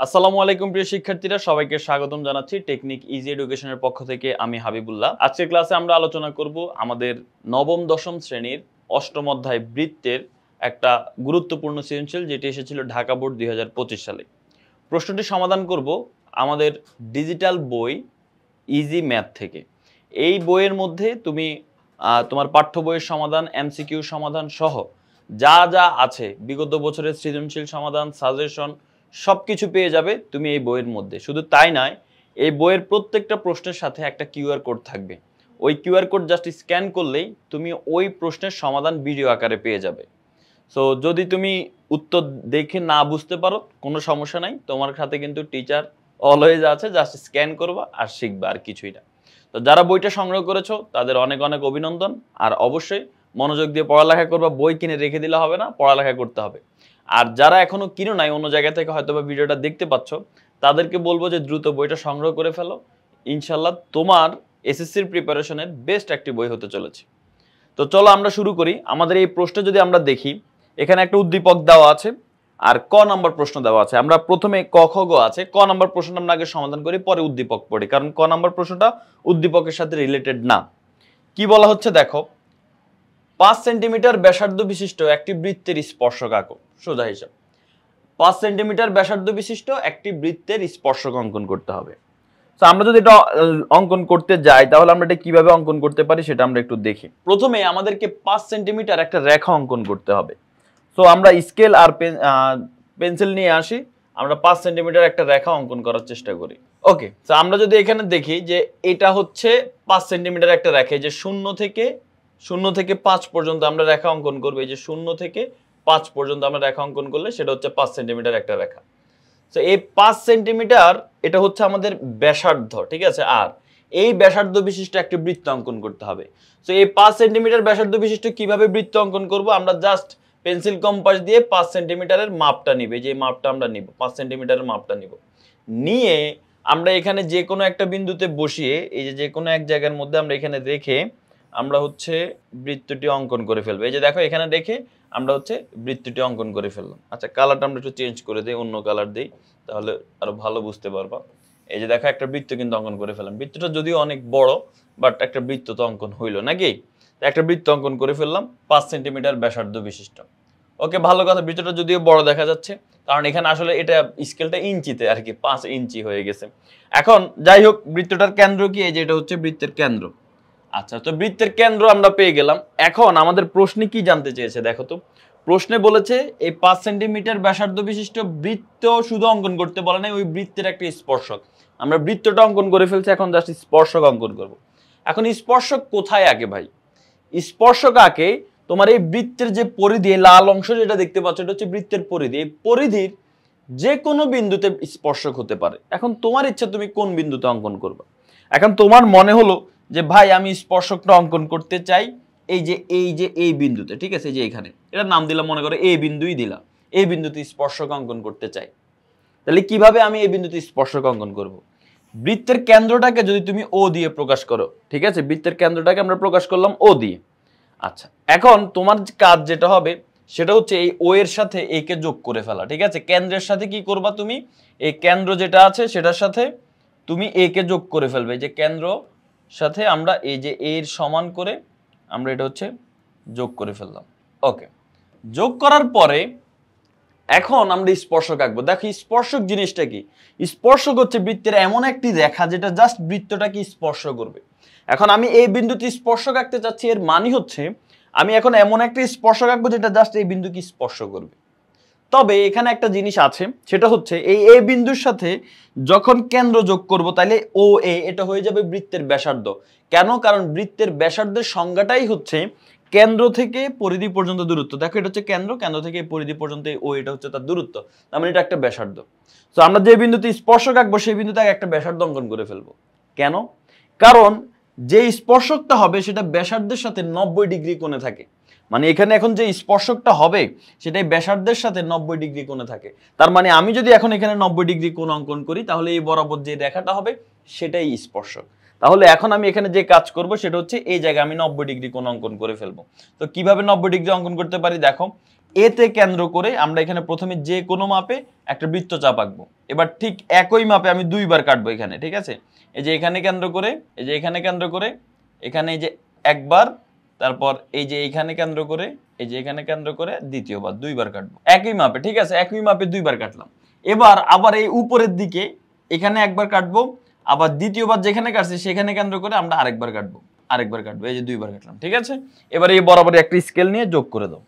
আসসালামু আলাইকুম প্রিয় শিক্ষার্থীরা, সবাইকে স্বাগতম জানাচ্ছি টেকনিক ইজি এডুকেশনের পক্ষ থেকে। আমি হাবিবুল্লাহ। আজকের ক্লাসে আমরা আলোচনা করব আমাদের নবম দশম শ্রেণীর অষ্টম অধ্যায় বৃত্তের একটা গুরুত্বপূর্ণ সৃজনশীল, যেটি এসেছিল ঢাকা বোর্ড 2025 সালে। প্রশ্নটি সমাধান করব আমাদের ডিজিটাল বই ইজি ম্যাথ থেকে। এই বইয়ের মধ্যে তুমি তোমার পাঠ্য বইয়ের সমাধান, এমসিকিউ সমাধান সহ যা যা আছে, বিগত বছরের সৃজনশীল সমাধান, সাজেশন সবকিছু পেয়ে যাবে তুমি এই বইয়ের মধ্যে। শুধু তাই নয়, এই বইয়ের প্রত্যেকটা প্রশ্নের সাথে একটা কিউআর কোড থাকবে। ওই কিউআর কোড জাস্ট স্ক্যান করলেই তুমি ওই প্রশ্নের সমাধান ভিডিও আকারে পেয়ে যাবে। সো যদি তুমি উত্তর দেখে না বুঝতে পারো, কোনো সমস্যা নাই, তোমার সাথে কিন্তু টিচার অলওয়েজ আছে, জাস্ট স্ক্যান করবা আর শিখবা, আর কিছুই না। তো যারা বইটা সংগ্রহ করেছো তাদের অনেক অনেক অভিনন্দন। আর অবশ্যই মনোযোগ দিয়ে পড়ালেখা করবা, বই কিনে রেখে দিলে হবে না, পড়ালেখা করতে হবে। আর যারা এখনো কিনো নাই, অন্য জায়গা থেকে হয়তো বা ভিডিওটা দেখতে পাচ্ছ, তাদেরকে বলবো যে দ্রুত বইটা সংগ্রহ করে ফেলো। ইনশাল্লাহ তোমার এসএসসির প্রিপারেশনের বেস্ট একটি বই হতে চলেছে। তো চলো আমরা শুরু করি। আমাদের এই প্রশ্নে যদি আমরা দেখি, এখানে একটা উদ্দীপক দেওয়া আছে আর ক নম্বর প্রশ্ন দেওয়া আছে। আমরা প্রথমে ক খ গ আছে, ক নম্বর প্রশ্নটা আমরা আগে সমাধান করি, পরে উদ্দীপক পড়ি, কারণ ক নম্বর প্রশ্নটা উদ্দীপকের সাথে রিলেটেড না। কি বলা হচ্ছে দেখো, 5 সেন্টিমিটার ব্যাসার্ধ বিশিষ্ট একটি বৃত্তের স্পর্শক আঁকো। সোজা হিসাব, 5 সেন্টিমিটার ব্যাসার্ধ বিশিষ্ট একটি বৃত্তের স্পর্শক অঙ্কন করতে হবে। তো আমরা যদি এটা অঙ্কন করতে যাই, তাহলে আমরা এটা কিভাবে অঙ্কন করতে পারি সেটা আমরা একটু দেখি। প্রথমে আমাদেরকে 5 সেন্টিমিটার একটা রেখা অঙ্কন করতে হবে। তো আমরা স্কেল আর পেন্সিল নিয়ে আসি, আমরা 5 সেন্টিমিটার একটা রেখা অঙ্কন করার চেষ্টা করি। ওকে, তো আমরা যদি এখানে দেখি যে এটা হচ্ছে 5 সেন্টিমিটার একটা রেখা, যে শূন্য থেকে 5 পর্যন্ত আমরা রেখা অঙ্কন করবো। এই যে 0 থেকে 5 পর্যন্ত আমরা রেখা অঙ্কন করলে সেটা হচ্ছে 5 সেন্টিমিটার একটা রেখা। তো এই 5 সেন্টিমিটার এটা হচ্ছে আমাদের ব্যাসার্ধ, ঠিক আছে। আর এই ব্যাসার্ধ বিশিষ্ট একটি বৃত্ত অঙ্কন করতে হবে। তো এই 5 সেন্টিমিটার ব্যাসার্ধ বিশিষ্ট কিভাবে বৃত্ত অঙ্কন করব, আমরা জাস্ট পেন্সিল কম্পাস দিয়ে 5 সেন্টিমিটারের মাপটা নিবে, যে মাপটা আমরা নিব, 5 সেন্টিমিটারের মাপটা নিব, নিয়ে আমরা এখানে যে কোনো একটা বিন্দুতে বসিয়ে, এই যে কোনো এক জায়গার মধ্যে আমরা এখানে রেখে আমরা হচ্ছে বৃত্তটি অঙ্কন করে ফেলবো। এই যে দেখো, এখানে রেখে আমরা হচ্ছে বৃত্তটি অঙ্কন করে ফেললাম। আচ্ছা, কালারটা আমরা একটু চেঞ্জ করে দিই, অন্য কালার দিই, তাহলে আরো ভালো বুঝতে পারবা। এই যে দেখো, একটা বৃত্ত কিন্তু অঙ্কন করে ফেললাম। বৃত্তটা যদিও অনেক বড়, বাট একটা বৃত্ত তো অঙ্কন হইলো নাকি। একটা বৃত্ত অঙ্কন করে ফেললাম 5 সেন্টিমিটার ব্যাসার্ধ বিশিষ্ট। ওকে, ভালো কথা। বৃত্তটা যদিও বড় দেখা যাচ্ছে, কারণ এখানে আসলে এটা স্কেলটা ইঞ্চিতে আর কি, 5 ইঞ্চি হয়ে গেছে। এখন যাই হোক, বৃত্তটার কেন্দ্র কি, এই যে এটা হচ্ছে বৃত্তের কেন্দ্র। আচ্ছা, তো বৃত্তের কেন্দ্র আমরা পেয়ে গেলাম। এখন আমাদের প্রশ্নে কি জানতে চেয়েছে দেখো তো। প্রশ্নে বলেছে এই 5 সেন্টিমিটার ব্যাসার্ধ বিশিষ্ট বৃত্ত শুধু অঙ্কন করতে বলে নাই, ওই বৃত্তের একটা স্পর্শক। আমরা বৃত্তটা অঙ্কন করে ফেলছি, এখন জাস্ট স্পর্শক অঙ্কন করব। এখন স্পর্শক কোথায় আঁকে ভাই? স্পর্শক আঁকে তোমার এই বৃত্তের যে পরিধি, লাল অংশ যেটা দেখতে পাচ্ছ, এটা হচ্ছে বৃত্তের পরিধি। এই পরিধির যে কোনো বিন্দুতে স্পর্শক হতে পারে। এখন তোমার ইচ্ছা তুমি কোন বিন্দুতে অঙ্কন করবে। এখন তোমার মনে হলো যে ভাই আমি স্পর্শকটা অঙ্কন করতে চাই এই বিন্দুতে, ঠিক আছে, এই যে এখানে, এটার নাম দিলাম, মনে করো এই বিন্দুই দিলাম, এই বিন্দুতে স্পর্শক অঙ্কন করতে চাই। তাহলে কিভাবে আমি এই বিন্দুতে স্পর্শক অঙ্কন করব? বৃত্তের কেন্দ্রটাকে যদি তুমি ও দিয়ে প্রকাশ করো, ঠিক আছে, বৃত্তের কেন্দ্রটাকে আমরা প্রকাশ করলাম ও দিয়ে। আচ্ছা, এখন তোমার কাজ যেটা হবে সেটা হচ্ছে এই ও এর সাথে এ কে যোগ করে ফেলা, ঠিক আছে। কেন্দ্রের সাথে কি করবা তুমি, এই কেন্দ্র যেটা আছে সেটার সাথে তুমি এ কে যোগ করে ফেলবে। এই যে কেন্দ্র সাথে আমরা এই যে এর সমান করে আমরা এটা হচ্ছে যোগ করে ফেললাম। ওকে, যোগ করার পরে এখন আমরা স্পর্শক আঁকবো। দেখো, স্পর্শক জিনিসটা কি? স্পর্শক হচ্ছে বৃত্তের এমন একটি রেখা যেটা জাস্ট বৃত্তটাকে স্পর্শ করবে। এখন আমি এই বিন্দুতে স্পর্শক আঁকতে চাচ্ছি, এর মানে হচ্ছে আমি এখন এমন একটা স্পর্শক আঁকবো যেটা জাস্ট এই বিন্দুকে স্পর্শ করবে। তবে এখানে একটা জিনিস আছে, সেটা হচ্ছে এই এ বিন্দুর সাথে যখন কেন্দ্র যোগ করব, তাহলে ও এ এটা হয়ে যাবে বৃত্তের ব্যাসার্ধ। কেন? কারণ বৃত্তের ব্যাসার্ধের সংজ্ঞাটাই হচ্ছে কেন্দ্র থেকে পরিধি পর্যন্ত দূরত্ব। দেখো, এটা হচ্ছে কেন্দ্র, কেন্দ্র থেকে পরিধি পর্যন্ত ও এটা হচ্ছে তার দূরত্ব, তার মানে এটা একটা ব্যাসার্ধ। তো আমরা যে বিন্দুতে স্পর্শক আঁকবো সেই বিন্দুতে একটা ব্যাসার্ধ অঙ্কন করে ফেলবো। কেন? কারণ যে স্পর্শকটা হবে সেটা ব্যাসার্ধের সাথে 90 ডিগ্রি কোণে থাকে। মানে এখানে এখন যে স্পর্শকটা হবে সেটাই ব্যাসার্ধের সাথে 90 ডিগ্রি কোণে থাকে। তার মানে আমি যদি এখন এখানে 90 ডিগ্রি কোণ অঙ্কন করি, তাহলে এই বরাবর যে রেখাটা হবে সেটাই স্পর্শক। তাহলে এখন আমি এখানে যে কাজ করব সেটা হচ্ছে এই জায়গায় আমি 90 ডিগ্রি কোণ অঙ্কন করে ফেলবো। তো কিভাবে 90 ডিগ্রি অঙ্কন করতে পারি? দেখো, এতে কেন্দ্র করে আমরা এখানে প্রথমে যে কোনো মাপে একটা বৃত্তচাপ আঁকবো। এবার ঠিক একই মাপে আমি দুইবার কাটবো এখানে, ঠিক আছে? এই যে এখানে কেন্দ্র করে, এই যে এখানে কেন্দ্র করে, এখানে এই যে একবার, তারপর এই যে এখানে কেন্দ্র করে, এই যে এখানে কেন্দ্র করে দ্বিতীয়বার, দুইবার কাটবো একই মাপে, ঠিক আছে? একই মাপে দুইবার কাটলাম। এবার আবার এই উপরের দিকে এখানে একবার কাটবো, আবার দ্বিতীয়বার যেখানে কাটছি সেখানে কেন্দ্র করে আমরা আরেকবার কাটবো, এই যে দুইবার কাটলাম, ঠিক আছে? এবার এই বরাবর একটা স্কেল নিয়ে যোগ করে দাও,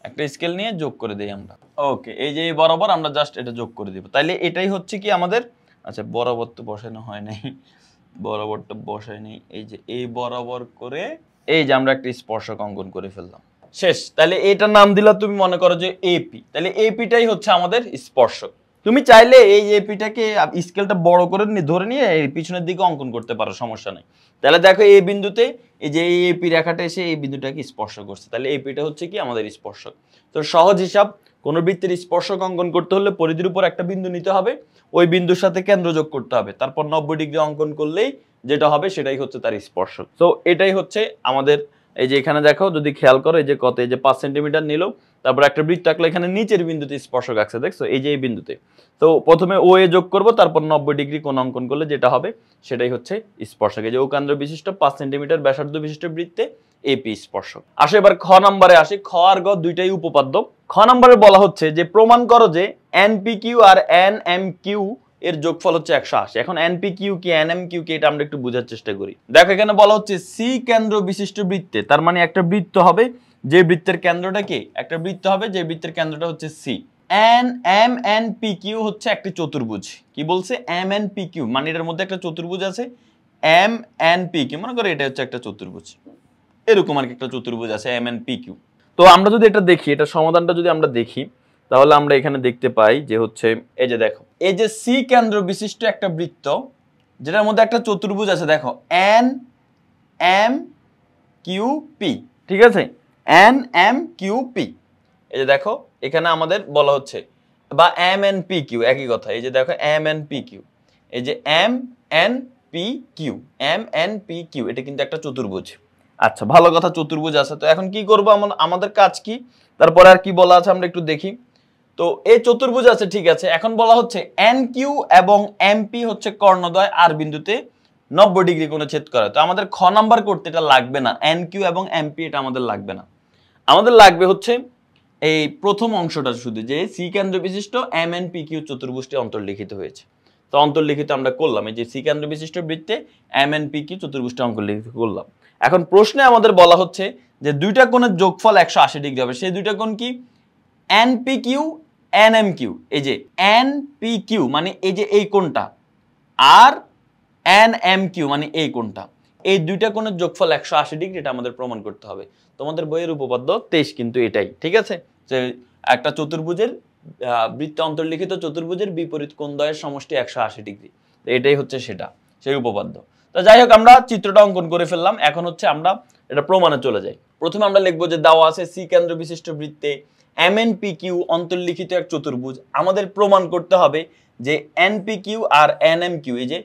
একটা স্কেল নিয়ে যোগ করে দেই আমরা। ওকে, এই যে এই বরাবর আমরা জাস্ট এটা যোগ করে দিব। তাইলে এটাই হচ্ছে কি আমাদের, আচ্ছা বরাবর তো বসানো হয় নাই, বরাবরটা বসাই নেই, এই যে এই বরাবর করে এই যে আমরা একটা স্পর্শক অঙ্কন করে ফেললাম, শেষ। তাহলে এটার নাম দিলা তুমি মনে করো যে এপি। তাহলে এপিটাই হচ্ছে আমাদের স্পর্শক। তুমি চাইলে এই এপিটাকে স্কেলটা বড় করে ধরে নিয়ে এই পিছনের দিকে অঙ্কন করতে পারো, সমস্যা নাই। তাহলে দেখো এই বিন্দুতে এই যে এই এপি রেখাটা এসে এই বিন্দুটাকে স্পর্শ করছে, তাহলে এপিটা হচ্ছে কি আমাদের স্পর্শক। তো সহজ হিসাব, কোন বৃত্তের স্পর্শক অঙ্কন করতে হলে পরিধির উপর একটা বিন্দু নিতে হবে, ওই বিন্দুর সাথে কেন্দ্র যোগ করতে হবে, তারপর 90 ডিগ্রি অঙ্কন করলেই যেটা হবে সেটাই হচ্ছে তার স্পর্শক। তো এটাই হচ্ছে আমাদের, এই যে এখানে দেখো যদি খেয়াল করো, এই যে কত, এই যে 5 সেন্টিমিটার নিল, তারপর একটা বৃত্ত আঁকলো, এখানে নিচের বিন্দুতে স্পর্শক আঁকছে, দেখছো এই যে এই বিন্দুতে। তো প্রথমে ও এ যোগ করব, তারপর 90 ডিগ্রি কোণ অঙ্কন করলে যেটা হবে সেটাই হচ্ছে স্পর্শক। এই যে কেন্দ্র বিশিষ্ট 5 সেন্টিমিটার ব্যাসার্ধ বিশিষ্ট বৃত্তে এপি স্পর্শক। আসো এবার খ নম্বরে আসি। খ আর গ দুইটাই উপপাদ্য। খ নম্বরে বলা হচ্ছে যে প্রমাণ করো যে এনপিকিউ আর এনএমকিউ এর যোগফল হচ্ছে 180। এখন এনপিকিউ কি এনএমকিউ কি এটা আমরা একটু বোঝার চেষ্টা করি। দেখো এখানে বলা হচ্ছে সি কেন্দ্র বিশিষ্ট বৃত্তে, তার মানে একটা বৃত্ত হবে যে বৃত্তের কেন্দ্রটা কি, একটা বৃত্ত হবে যে বৃত্তের কেন্দ্রটা হচ্ছে সি। এমএনপিকিউ হচ্ছে একটি চতুর্ভুজ। কি বলছে? এমএনপিকিউ মানে এটার মধ্যে একটা চতুর্ভুজ আছে। এমএনপিকিউ মনে করো এটা হচ্ছে একটা চতুর্ভুজ, এরকম আর কি একটা চতুর্ভুজ আছে এমএনপিকিউ। তো আমরা যদি এটা দেখি, এটা সমাধানটা যদি আমরা দেখি, তাহলে আমরা এখানে দেখতে পাই যে হচ্ছে এই যে দেখো, এই যে সি কেন্দ্র বিশিষ্ট একটা বৃত্ত যেটার মধ্যে একটা চতুর্ভুজ আছে, দেখো এন এম কিউ পি, ঠিক আছে? এন এম কিউ পি, এই যে দেখো এখানে আমাদের বলা হচ্ছে, বা এম এন পি কিউ একই কথা। এই যে দেখো এম এন পি কিউ, এই যে M N P Q, M N P Q, এটা কিন্তু একটা চতুর্ভুজ। আচ্ছা ভালো কথা, চতুর্ভুজ আছে। তো এখন কি করব, আমাদের কাজ কি, তারপরে আর কি বলা আছে আমরা একটু দেখি। তো এই চতুর্ভুজ আছে, ঠিক আছে। এখন বলা হচ্ছে এন কিউ এবং এমপি হচ্ছে কর্ণদ্বয় আর বিন্দুতে 90 ডিগ্রি কোণে ছেদ করে। তো আমাদের খ নাম্বার করতে এটা লাগবে না, এন কিউ এবং এমপি এটা আমাদের লাগবে না। আমাদের লাগবে হচ্ছে এই প্রথম অংশটা শুধু, যে সি কেন্দ্র বিশিষ্ট এম এন পি কিউ চতুর্ভুজটি অন্তর্লিখিত হয়েছে। তো অন্তর্লিখিত আমরা করলাম, এই যে সি কেন্দ্র বিশিষ্ট বৃত্তে এম এন পি কিউ চতুর্ভুজটি অন্তর্লিখিত করলাম। এখন প্রশ্নে আমাদের বলা হচ্ছে যে দুইটা কোণের যোগফল 180 ডিগ্রি হবে। সেই দুইটা কোণ কি? এনপিকিউ এনএমকিউ। এই যে এনপিকিউ মানে এই যে এই কোণটা, আর এনএমকিউ মানে এই কোণটা, এই দুইটা কোণের যোগফল 180 ডিগ্রি, এটা আমাদের প্রমাণ করতে হবে। তোমাদের বইয়ের উপপাদ্য 23 কিন্তু এটাই, ঠিক আছে? যে একটা চতুর্ভুজের বৃত্তে অন্তর্লিখিত চতুর্ভুজের বিপরীত কোণদ্বয়ের সমষ্টি 180 ডিগ্রি, তো এটাই হচ্ছে সেটা, সেই উপপাদ্য। তো যাই হোক, আমরা চিত্রটা অঙ্কন করে ফেললাম। এখন হচ্ছে আমরা এটা প্রমাণে চলে যাই। প্রথমে আমরা লিখবো যে দেওয়া আছে সি কেন্দ্র বিশিষ্ট বৃত্তে এমএনপিকিউ অন্তর্লিখিত এক চতুর্ভুজ। আমাদের প্রমাণ করতে হবে যে এনপিকিউ আর এনএমকিউ, এই যে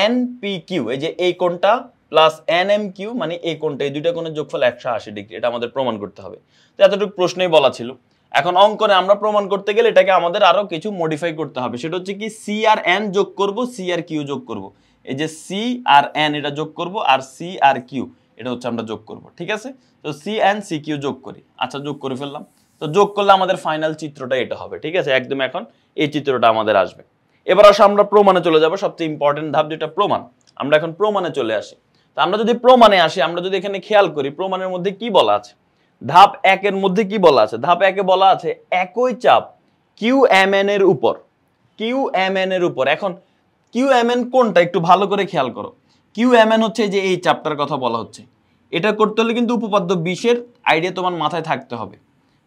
এনপিকিউ এই যে এই কোণটা প্লাস এনএমকিউ মানে এই কোণটা, এই দুইটা কোণের যোগফল 180 ডিগ্রি, এটা আমাদের প্রমাণ করতে হবে। তো এতটুকু প্রশ্নেই বলা ছিল। এখন অঙ্কনে আমরা প্রমাণ করতে গেলে এটাকে আমাদের আরো কিছু মডিফাই করতে হবে। সেটা হচ্ছে কি, সি আর এন যোগ করব, সি আর কিউ যোগ করব। এই যে সি আর এন এটা যোগ করব, আর সি আর কিউ এটা হচ্ছে আমরা যোগ করব, ঠিক আছে? তো সি এন সি কিউ যোগ করি। আচ্ছা যোগ করে ফেললাম। তো যোগ করলে আমাদের ফাইনাল চিত্রটা এটা হবে, ঠিক আছে? একদম এখন এই চিত্রটা আমাদের আসবে। এবার আসলে আমরা প্রমাণে চলে যাব, সবচেয়ে ইম্পর্টেন্ট ধাপ যেটা প্রমাণ। আমরা এখন প্রমাণে চলে আসি। তো আমরা যদি প্রমাণে আসি, আমরা যদি এখানে খেয়াল করি প্রমাণের মধ্যে কি বলা আছে, ধাপ 1 এর মধ্যে কি বলা আছে? ধাপ 1 এ বলা আছে একই চাপ কিউ এম এন এর উপর, কিউ এম এন এর উপর। এখন কিউ এম এন কোনটা একটু ভালো করে খেয়াল করো। কিউ এম এন হচ্ছে যে এই চাপটার কথা বলা হচ্ছে। এটা করতে হলে কিন্তু উপপাদ্য 20 এর আইডিয়া তোমার মাথায় থাকতে হবে,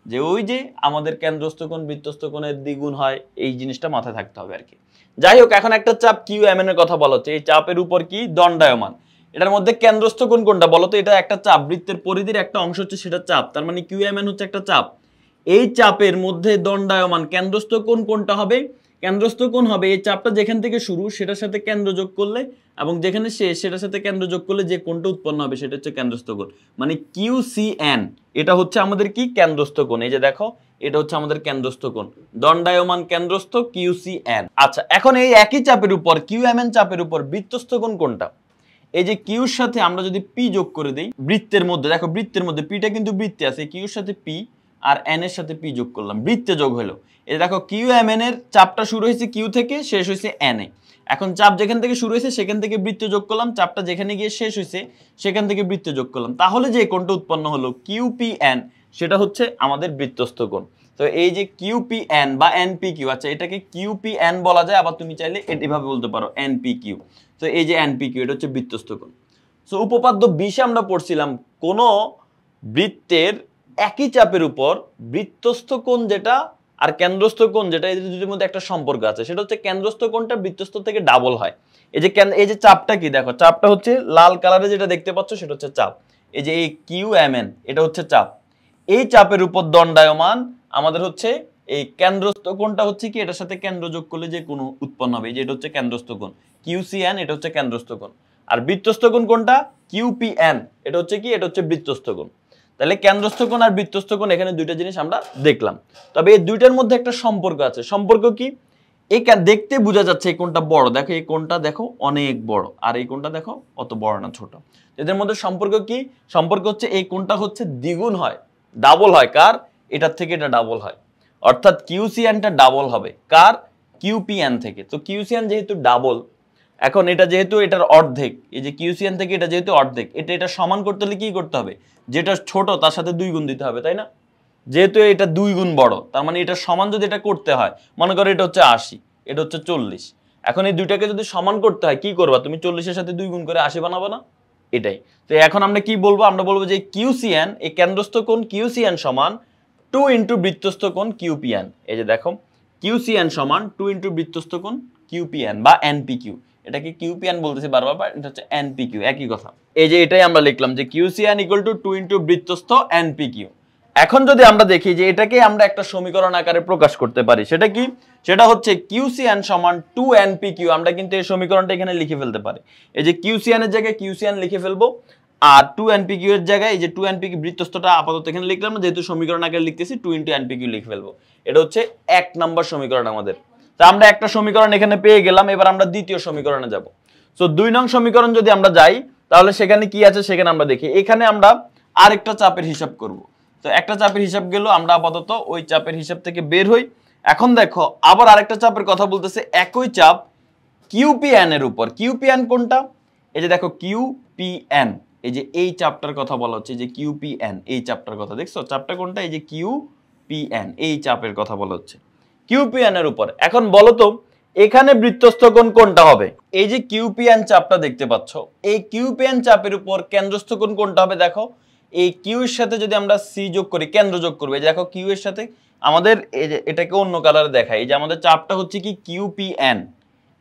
যে ওই যে আমাদের কেন্দ্রস্থ কোণ বৃত্তস্থ কোণের দ্বিগুণ হয়, এই জিনিসটা মাথায় থাকতে হবে আর কি। যাই হোক, এখন একটা চাপ কিউ এম এন এর কথা বলা হচ্ছে। এই চাপের উপর কি দণ্ডায়মান, এটার মধ্যে কেন্দ্রস্থ কোণ কোনটা বলো তো? এটা একটা চাপ, বৃত্তের পরিধির একটা অংশ হচ্ছে সেটা চাপ, তার মানে কিউ এম এন হচ্ছে একটা চাপ। এই চাপের মধ্যে দণ্ডায়মান কেন্দ্রস্থ কোণ কোনটা হবে? কেন্দ্রস্থ কোণ হবে এই চাপটা যেখান থেকে শুরু সেটার সাথে কেন্দ্র যোগ করলে, এবং যেখানে শেষ সেটার সাথে কেন্দ্র যোগ করলে যে কোণটা উৎপন্ন হবে সেটা হচ্ছে কেন্দ্রস্থ কোণ, মানে কিউ সি এন। এটা হচ্ছে আমাদের কি কেন্দ্রস্থ কোণ। এই যে দেখো এটা হচ্ছে আমাদের কেন্দ্রস্থ কোণ, দণ্ডায়মান কেন্দ্রস্থ QCN। আচ্ছা, এখন এই একই চাপের উপর QMN চাপের উপর বৃত্তস্থ কোণ কোনটা? এই যে কিউর সাথে আমরা যদি পি যোগ করে দেই বৃত্তের মধ্যে, দেখো বৃত্তের মধ্যে পিটা কিন্তু বৃত্তে আছে, কিউর সাথে পি আর এন এর সাথে পি যোগ করলাম, বৃত্তে যোগ হলো। এই দেখো QMN এর চাপটা শুরু হয়েছে কিউ থেকে, শেষ হয়েছে এন এ। এখন চাপ যেখান থেকে শুরু হয়েছে সেখান থেকে বৃত্তে যোগ করলাম, চাপটা যেখানে গিয়ে শেষ হয়েছে সেখান থেকে বৃত্তে যোগ করলাম, তাহলে যে কোণটা উৎপন্ন হলো QPN সেটা হচ্ছে আমাদের বৃত্তস্থ কোণ। তো এই যে QPN বা NPQ, আচ্ছা এটাকে QPN বলা যায়, আবার তুমি চাইলে এভাবে বলতে পারো NPQ। তো এই যে NPQ এটা হচ্ছে বৃত্তস্থ কোণ। সো উপপাদ্য 20 আমরা পড়ছিলাম কোন বৃত্তের একই চাপের উপর বৃত্তস্থ কোণ যেটা আর কেন্দ্রস্থ কোণ যেটা, এই দুটোর মধ্যে একটা সম্পর্ক আছে, সেটা হচ্ছে কেন্দ্রস্থ কোণটা বৃত্তস্থ থেকে ডাবল হয়। এই যে চাপটা কি, দেখো চাপটা হচ্ছে লাল কালারে যেটা দেখতে পাচ্ছ সেটা হচ্ছে চাপ। এই যে এই QMN এটা হচ্ছে চাপ, এই চাপের উপর দণ্ডায়মান আমাদের হচ্ছে এই কেন্দ্রস্থ কোণটা হচ্ছে কি, এটার সাথে কেন্দ্র যোগ করলে যে কোণ উৎপন্ন হবে, এই যে এটা হচ্ছে কেন্দ্রস্থ কোণ QCN, এটা হচ্ছে কেন্দ্রস্থ কোণ। আর বৃত্তস্থ কোণ কোনটা? QPN, এটা হচ্ছে কি, এটা হচ্ছে বৃত্তস্থ কোণ। তাহলে কেন্দ্রস্থ কোণ আর বৃত্তস্থ কোণ এখানে দুইটা জিনিস আমরা দেখলাম। তবে এই দুইটার মধ্যে একটা সম্পর্ক আছে। সম্পর্ক কি? এই দেখতে বোঝা যাচ্ছে এই কোণটা বড়, দেখো এই কোণটা দেখো অনেক বড়, আর এই কোণটা দেখো অত বড় না, ছোট। এদের মধ্যে সম্পর্ক কি? সম্পর্ক হচ্ছে এই কোণটা হচ্ছে দ্বিগুণ হয়, ডাবল হয়। কার? এটার থেকে এটা ডাবল হয়, অর্থাৎ QCNটা ডাবল হবে কার? QPN থেকে। তো QCN যেহেতু ডাবল, এখন এটা যেহেতু এটার অর্ধেক, এই যে QCN থেকে এটা যেহেতু অর্ধেক, এটা সমান করতে হলে কি করতে হবে? যেটা ছোট তার সাথে 2 গুণ দিতে হবে, তাই না? যেহেতু এটা 2 গুণ বড়, তার মানে এটা সমান যদি এটা করতে হয়, মনে করো এটা হচ্ছে 80, এটা হচ্ছে 40। এখন এই দুইটাকে যদি সমান করতে হয় কি করবা তুমি? 40 এর সাথে 2 গুণ করে 80 বানাবা না? এটাই। তো এখন আমরা কি বলবো? আমরা বলবো যে QCN, এই কেন্দ্রস্থ কোণ QCN সমান 2 ইনটু বৃত্তস্থ কোণ QPN। এই যে দেখো QCN সমান 2 ইনটু বৃত্তস্থ কোণ QPN বা NPQ। এটাকে QPN বলতেছি বারবার, বাট এটা হচ্ছে NPQ, একই কথা। এই যে এটাই আমরা লিখলাম যে QCN ইকুয়াল টু 2 ইনটু বৃত্তস্থ NPQ। এখন যদি আমরা দেখি যে এটাকে আমরা একটা সমীকরণ আকারে প্রকাশ করতে পারি, সেটা কি? সেটা হচ্ছে QCN সমান 2 NPQ। আমরা কিন্তু এই সমীকরণটা এখানে লিখে ফেলতে পারি। এই যে QCN এর জায়গায় QCN লিখে ফেলবো, আর 2 NPQ এর জায়গায় এই যে 2 NPQ বৃত্তস্থটা আপাতত এখানে লিখলাম না, যেহেতু সমীকরণ আকারে লিখতেছি 2 ইনটু NPQ লিখে ফেলবো। এটা হচ্ছে 1 নম্বর সমীকরণ আমাদের। তো আমরা একটা সমীকরণ এখানে পেয়ে গেলাম, এবার আমরা দ্বিতীয় সমীকরণে যাব। সো 2 নং সমীকরণ যদি আমরা যাই তাহলে সেখানে কি আছে সেখানে আমরা দেখি। এখানে আমরা আরেকটা চাপের হিসাব করব। তো একটা চাপের হিসাব গেল, আমরা আপাতত ওই চাপের হিসাব থেকে বের হই। এখন দেখো আবার আরেকটা চাপের কথা বলতেছে, একই চাপ QPN এর উপর। QPN কোনটা? এই যে দেখো QPN, এই যে এই চাপটার কথা বলা হচ্ছে, যে QPN এই চাপটার কথা দেখছো, চাপটা কোনটা? এই যে QPN, এই চাপের কথা বলা হচ্ছে QPN এর উপর। এখন বলো তো এখানে বৃত্তস্থ কোণ কোনটা হবে? এই যে QPN চাপটা দেখতে পাচ্ছ, এই QPN চাপের উপর কেন্দ্রস্থ কোণ কোনটা হবে? দেখো এই কিউ এর সাথে যদি আমরা সি যোগ করি, কেন্দ্র যোগ করবো, এই দেখো কিউ এর সাথে আমাদের এই যে এটাকে অন্য কালারে দেখাই, এই যে আমাদের চাপটা হচ্ছে কি QPN,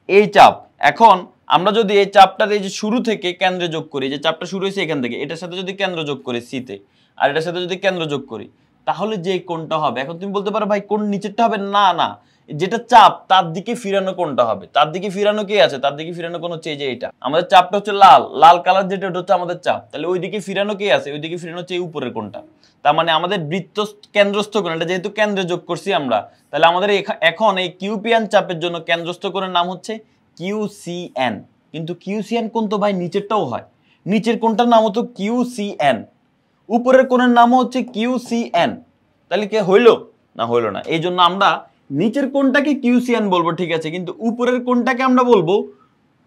এই চাপ। এখন আমরা যদি এই চাপটার এই যে শুরু থেকে কেন্দ্রে যোগ করি, যে চাপটা শুরু হয়েছে এখান থেকে, এটার সাথে যদি কেন্দ্র যোগ করি সিতে, আর এটার সাথে যদি কেন্দ্র যোগ করি, তাহলে যে কোণটা হবে, এখন তুমি বলতে পারো ভাই কোণ নিচেরটা হবে, না না, যেটা চাপ তার দিকে ফিরানো কোণটা হবে। তার দিকে ফিরানো কে আছে? তার দিকে ফিরানো কোণ হচ্ছে এই যে এটা, আমাদের চাপটা হচ্ছে লাল, লাল কালার যেটা ওটা হচ্ছে আমাদের চাপ। তাহলে ওই দিকে ফিরানো কে আছে? ওই দিকে ফিরানো হচ্ছে এই উপরের কোণটা। তার মানে আমাদের বৃত্ত কেন্দ্রস্থ কোণ, এটা যেহেতু কেন্দ্রে যোগ করছি আমরা, তাহলে আমাদের এখন এই QPN চাপের জন্য কেন্দ্রস্থ কোণের নাম হচ্ছে QCN। কিন্তু QCN কোণ তো ভাই নিচেরটাও হয়, নিচের কোণটার নাম হতো QCN, উপরের কোণের নাম হচ্ছে QCN। তাহলে কে হইলো? না হইলো না। এই জন্য আমরা নিচের কোণটাকে QCN বলবো, ঠিক আছে, কিন্তু উপরের কোণটাকে আমরা বলবো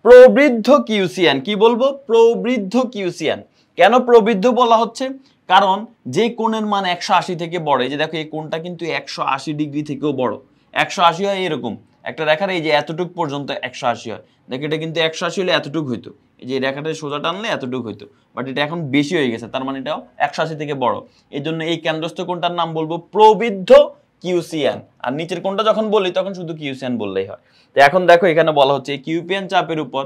প্রবৃদ্ধ QCN। কি বলবো? প্রবৃদ্ধ QCN। কেন প্রবৃদ্ধ বলা হচ্ছে? কারণ যে কোণের মান 180 থেকে বড়, এই যে দেখো এই কোণটা কিন্তু 180 ডিগ্রি থেকেও বড়। 180 হয় এরকম একটা রেখার, এই যে এতটুক পর্যন্ত 180 হয়, দেখো এটা কিন্তু 180 হলে এতটুক হইতো, এই যে রেখাটা সোজা টানলে এতটুক হইতো, বাট এটা এখন বেশি হয়ে গেছে, তার মানে এটাও 180 থেকে বড়। এই জন্য এই কেন্দ্রস্থ কোণটার নাম বলবো প্রবৃদ্ধ QCN। আর নিচের কোণটা যখন বলি তখন শুধু QCN বললেই হয়। তো এখন দেখো এখানে বলা হচ্ছে এই QPN চাপের উপর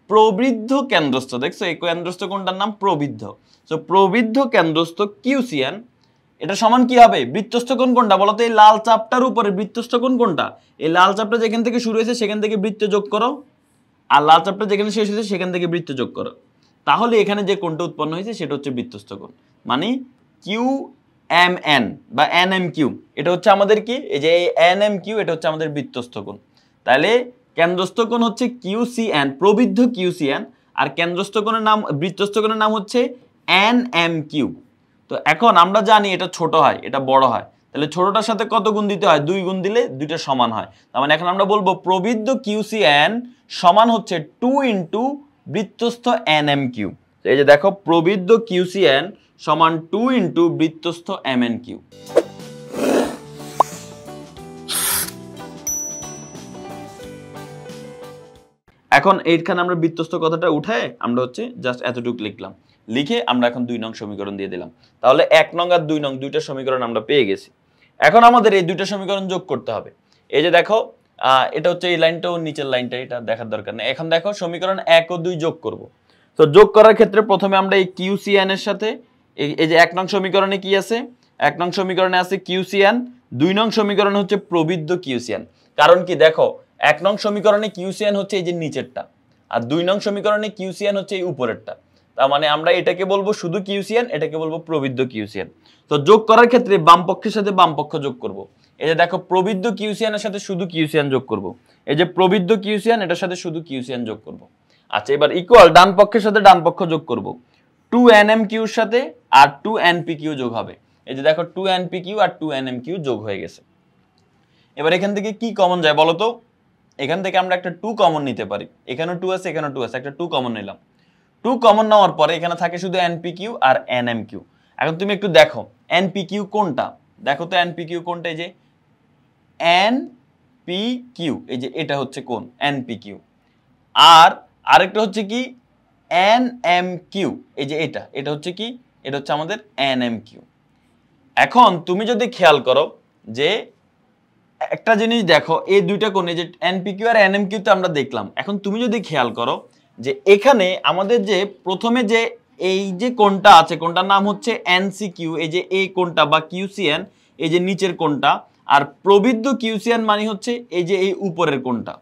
প্রবৃদ্ধ কেন্দ্রস্থ, দেখছো এই কেন্দ্রস্থ কোণটার নাম প্রবৃদ্ধ। সো প্রবৃদ্ধ কেন্দ্রস্থ QCN, এটা সমান কি হবে? বৃত্তস্থ কোণ কোনটা বলো তো? এই লাল চাপটার উপরে বৃত্তস্থ কোণ কোনটা? এই লাল চাপটা যেখান থেকে শুরু হয়েছে সেখান থেকে বৃত্ত যোগ করো, আর লাল চাপটা যেখানে শেষ হয়েছে সেখান থেকে বৃত্ত যোগ করো, তাহলে এখানে যে কোণটা উৎপন্ন হয়েছে সেটা হচ্ছে বৃত্তস্থ কোণ। মানে এম এন বা এন এম কিউ, এটা হচ্ছে আমাদের কি, এই যে এন এম কিউ, এটা হচ্ছে আমাদের বৃত্তস্থ কোণ। তাহলে কেন্দ্রস্থ কোণ হচ্ছে কিউসিএন, প্রবৃদ্ধ কিউসিএন, আর কেন্দ্রস্থ কোণের নাম, বৃত্তস্থ কোণের নাম হচ্ছে এন এম কিউ। তো এখন আমরা জানি এটা ছোট হয়, এটা বড় হয়, তাহলে ছোটটার সাথে কত গুণ দিতে হয়, 2 গুণ দিলে দুইটা সমান হয়। তার মানে এখন আমরা বলবো প্রবৃদ্ধ কিউসিএন সমান হচ্ছে 2 ইন্টু বৃত্তস্থ এন এম কিউ। এই যে দেখো, প্রবৃদ্ধ কিউসিএন সমান 2 ইন্টু বৃত্তস্থ এম এন কিউ। এখন এইখানে আমরা বৃত্তস্থ কথাটা উঠায় আমরা হচ্ছে জাস্ট এতটুকু লিখলাম, লিখে আমরা এখন 2 নং সমীকরণ দিয়ে দিলাম। তাহলে 1 নং আর 2 নং দুইটা সমীকরণ আমরা পেয়ে গেছি। এখন আমাদের এই দুইটা সমীকরণ যোগ করতে হবে। এই যে দেখো, এটা হচ্ছে এই লাইনটাও নিচের লাইনটা, এটা দেখার দরকার নেই। এখন দেখো সমীকরণ 1 ও 2 যোগ করব। তো যোগ করার ক্ষেত্রে প্রথমে আমরা এই কিউসিএন এর সাথে এই যে 1 নং সমীকরণে কি আছে, 1 নং সমীকরণে আছে কিউসিএন, 2 নং সমীকরণে হচ্ছে প্রবৃদ্ধ কিউসিএন। কারণ কি দেখো, 1 নং সমীকরণে কিউসিএন হচ্ছে এই যে নিচেরটা, আর 2 নং সমীকরণে কিউসিএন হচ্ছে এই উপরেরটা। তার মানে আমরা এটাকে বলবো শুধু কিউসিএন, এটাকে বলবো প্রবৃদ্ধ কিউসিএন। তো যোগ করার ক্ষেত্রে বাম পক্ষের সাথে বাম পক্ষ যোগ করব। এই যে দেখো, প্রবৃদ্ধ কিউসিএন এর সাথে শুধু কিউসিএন যোগ করব। এই যে প্রবৃদ্ধ কিউসিএন, এটার সাথে শুধু কিউসিএন যোগ করব। আচ্ছা, এবার ইকুয়াল ডান পক্ষের সাথে ডান পক্ষ যোগ করব। 2 nm কিউর সাথে আর 2 np কিউ যোগ হবে। এই যে দেখো, 2 np Q R 2 nm Q যোগ হয়ে গেছে। এবার এখান থেকে কি কমন যায় বলো তো? এখান থেকে আমরা একটা 2 কমন নিতে পারি। এখানেও 2 আছে, এখানেও 2 আছে, একটা 2 কমন নিলাম। 2 কমন নেওয়ার পরে এখানে থাকে শুধু npq আর nmq। এখন তুমি একটু দেখো npq কোনটা, দেখো তো npq কোনটা। এই যে npq, এই যে এটা হচ্ছে কোন npq। আর আরেকটা হচ্ছে কি nmq, এই যে এটা হচ্ছে কি, এটা হচ্ছে আমাদের nmq। এখন তুমি যদি খেয়াল করো যে একটা জিনিস দেখো, এই দুইটা কোণ, এই যে npq আর nmq তো আমরা দেখলাম। এখন তুমি যদি খেয়াল করো যে এখানে আমাদের যে প্রথমে যে এই যে কোণটা আছে, কোণটার নাম হচ্ছে ncq, এই যে এই কোণটা বা qcn, এই যে নিচের কোণটা, আর প্রবৃদ্ধ qcn মানে হচ্ছে এই যে এই উপরের কোণটা।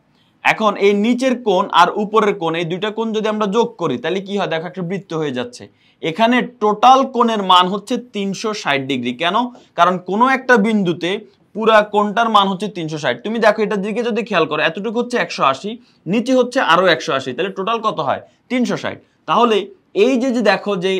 এখন এই নিচের কোণ আর উপরের কোণ, এই দুইটা কোণ যদি আমরা যোগ করি তাহলে কি হয় দেখো, একটা বৃত্ত হয়ে যাচ্ছে। এখানে টোটাল কোণের মান হচ্ছে 360 ডিগ্রি। কেন? কারণ কোনো একটা বিন্দুতে পুরা কোণটার মান হচ্ছে 360। তুমি দেখো এটার দিকে যদি খেয়াল করো, এতটুকু হচ্ছে 180, নিচে হচ্ছে আরো 180, তাহলে টোটাল কত হয় 360। তাহলে এই যে যে দেখো যে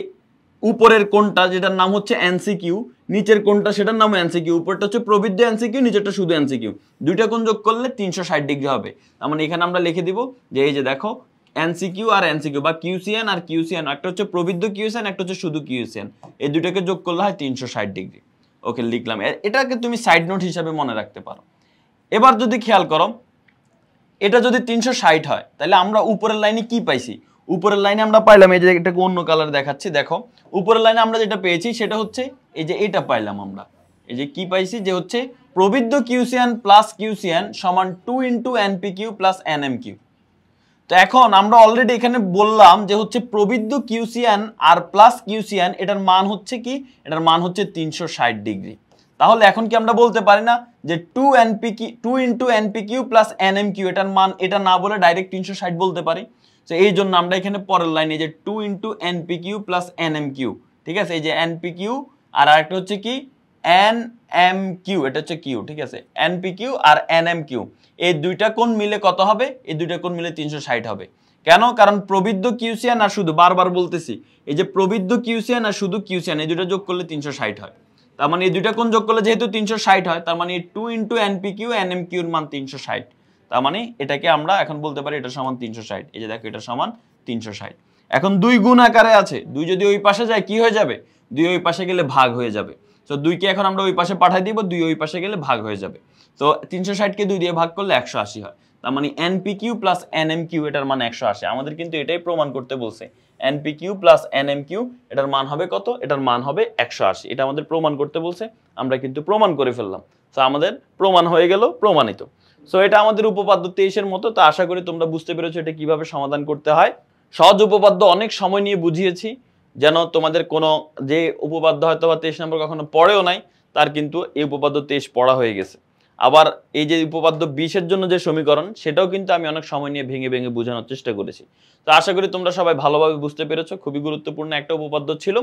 উপরের কোণটা যেটার নাম হচ্ছে এনসিকিউ, নিচের কোণটা সেটার নাম এনসিকিউ, উপরটা হচ্ছে প্রবৃদ্ধ এনসিকিউ, নিচেরটা শুধু এনসিকিউ, দুইটা কোণ যোগ করলে 360 ডিগ্রি হবে। তার মানে এখানে আমরা লিখে দিব যে এই যে দেখো এনসিকিউ আর এনসিকিউ বা কিউসিএন আর কিউসিএন, একটা হচ্ছে প্রবৃদ্ধ কিউসিএন, একটা হচ্ছে শুধু কিউসিএন, এই দুইটাকে যোগ করলে হয় 360 ডিগ্রি। ওকে, লিখলাম। এটাকে তুমি সাইড নোট হিসাবে মনে রাখতে পারো। এবার যদি খেয়াল করো, এটা যদি 360 হয় তাহলে আমরা উপরের লাইনে কি পাইছি? উপরের লাইনে আমরা পাইলাম, এই যে এটাকে অন্য কালার দেখাচ্ছি, দেখো উপরের লাইনে আমরা যেটা পেয়েছি সেটা হচ্ছে এই যে এটা পাইলাম আমরা, এই যে কি পাইছি যে হচ্ছে প্রবৃদ্ধ কিউসিএন প্লাস কিউসিএন সমান 2 ইন্টু npq প্লাস nmq। তো এখন আমরা অলরেডি এখানে বললাম যে হচ্ছে প্রবৃদ্ধ কিউসিএন আর প্লাস কিউসিএন, এটার মান হচ্ছে কি, এটার মান হচ্ছে 360 ডিগ্রি। তাহলে এখন কি আমরা বলতে পারি না যে 2 ইন্টু npq প্লাস nmq, এটার মান এটা না বলে ডাইরেক্ট 360 বলতে পারি। তো এই জন্য আমরা এখানে পরের লাইনে যে 2 ইন্টু npq প্লাস nmq, ঠিক আছে, এই যে npq আর আরেকটা হচ্ছে কি nmq, এটা হচ্ছে q, ঠিক আছে, npq আর nmq, এই দুইটা কোণ মিলে কত হবে? এই দুইটা কোণ মিলে 360 হবে। কেন? কারণ প্রবৃদ্ধ কিউসিএন আর শুধু, বারবার বলতেছি, এই যে প্রবৃদ্ধ কিউসিএন আর শুধু কিউসিএন, এই দুটো যোগ করলে 360 হয়। তার মানে এই দুইটা কোণ যোগ করলে যেহেতু 360 হয়, তার মানে 2 ইন্টু npq nmq এর মান 360। তার মানে এটাকে আমরা এখন বলতে পারি এটা সমান 360। এই যে দেখো, এটা সমান 360। এখন 2 গুণ আকারে আছে, 2 যদি ওই পাশে যায় কি হয়ে যাবে? 2 ওই পাশে গেলে ভাগ হয়ে যাবে। তো 2 কে এখন আমরা ওই পাশে পাঠিয়ে দিব, 2 ওই পাশে গেলে ভাগ হয়ে যাবে। তো 360 কে 2 দিয়ে ভাগ করলে 180 হয়। তার মানে npq প্লাস nmq, এটার মান 180। আমাদের কিন্তু এটাই প্রমাণ করতে বলছে, npq প্লাস nmq এটার মান হবে কত? এটার মান হবে 180। এটা আমাদের প্রমাণ করতে বলছে, আমরা কিন্তু প্রমাণ করে ফেললাম। তো আমাদের প্রমাণ হয়ে গেল, প্রমাণিত। সো এটা আমাদের উপপাদ্য 23 এর মতো। তো আশা করি তোমরা বুঝতে পেরেছো এটা কিভাবে সমাধান করতে হয়। সহজ উপপাদ্য অনেক সময় নিয়ে বুঝিয়েছি, যেন তোমাদের কোনো যে উপপাদ্য হয়তো বা 23 নম্বর কখনো পড়েও নাই, তার কিন্তু এই উপপাদ্য 23 পড়া হয়ে গেছে। আবার এই যে উপপাদ্য 20 এর জন্য যে সমীকরণ, সেটাও কিন্তু আমি অনেক সময় নিয়ে ভেঙে ভেঙে বোঝানোর চেষ্টা করেছি। তো আশা করি তোমরা সবাই ভালোভাবে বুঝতে পেরেছো। খুবই গুরুত্বপূর্ণ একটা উপপাদ্য ছিল।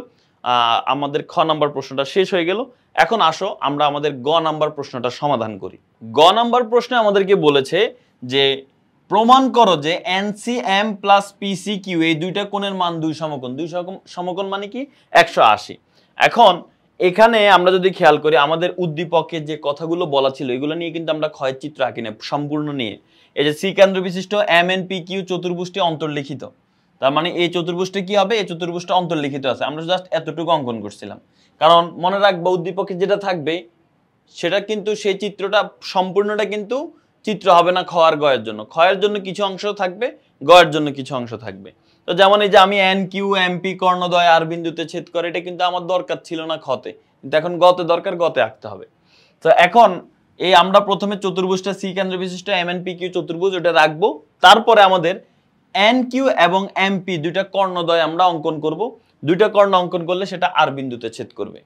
আমাদের খ নাম্বার প্রশ্নটা শেষ হয়ে গেল। এখন আসো আমরা আমাদের গ নাম্বার প্রশ্নটা সমাধান করি। গ নাম্বার প্রশ্নে আমাদেরকে বলেছে যে প্রমাণ করো যে এনসিএম প্লাস পিসিকিউ এই দুইটা কোণের মান 2 সমকোণ। 2 সমকোণ মানে কি 180। এখন এখানে আমরা যদি খেয়াল করি আমাদের উদ্দীপকে যে কথাগুলো বলা ছিল এগুলো নিয়ে কিন্তু আমরা ক্ষয়ের চিত্র আঁকি না সম্পূর্ণ নিয়ে। এই যে সি কেন্দ্র বিশিষ্ট এম এন পি কিউ চতুর্ভুজটি অন্তর্লিখিত, তার মানে এই চতুর্ভুজটি কি হবে, এই চতুর্ভুজটা অন্তর্লিখিত আছে। আমরা জাস্ট এতটুকু অঙ্কন করছিলাম, কারণ মনে রাখবো উদ্দীপকে যেটা থাকবে সেটা কিন্তু সেই চিত্রটা সম্পূর্ণটা কিন্তু চিত্র হবে না খ আর গ এর জন্য। খ এর জন্য কিছু অংশ থাকবে, গ এর জন্য কিছু অংশ থাকবে। তো যেমন এই যে আমি এন কিউ এম পি কর্ণদ্বয় আর বিন্দুতে ছেদ করে, এটা কিন্তু আমার দরকার ছিল না খতে, কিন্তু এখন গতে দরকার, গতে আঁকতে হবে। তো এখন এই আমরা প্রথমে চতুর্ভুজটা সি কেন্দ্র বিশিষ্ট এম এন পি কিউ চতুর্ভুজ ওটা রাখবো, তারপরে আমাদের এন কিউ এবং এম পি দুইটা কর্ণদ্বয় আমরা অঙ্কন করব। দুইটা কর্ণ অঙ্কন করলে সেটা আর বিন্দুতে ছেদ করবে,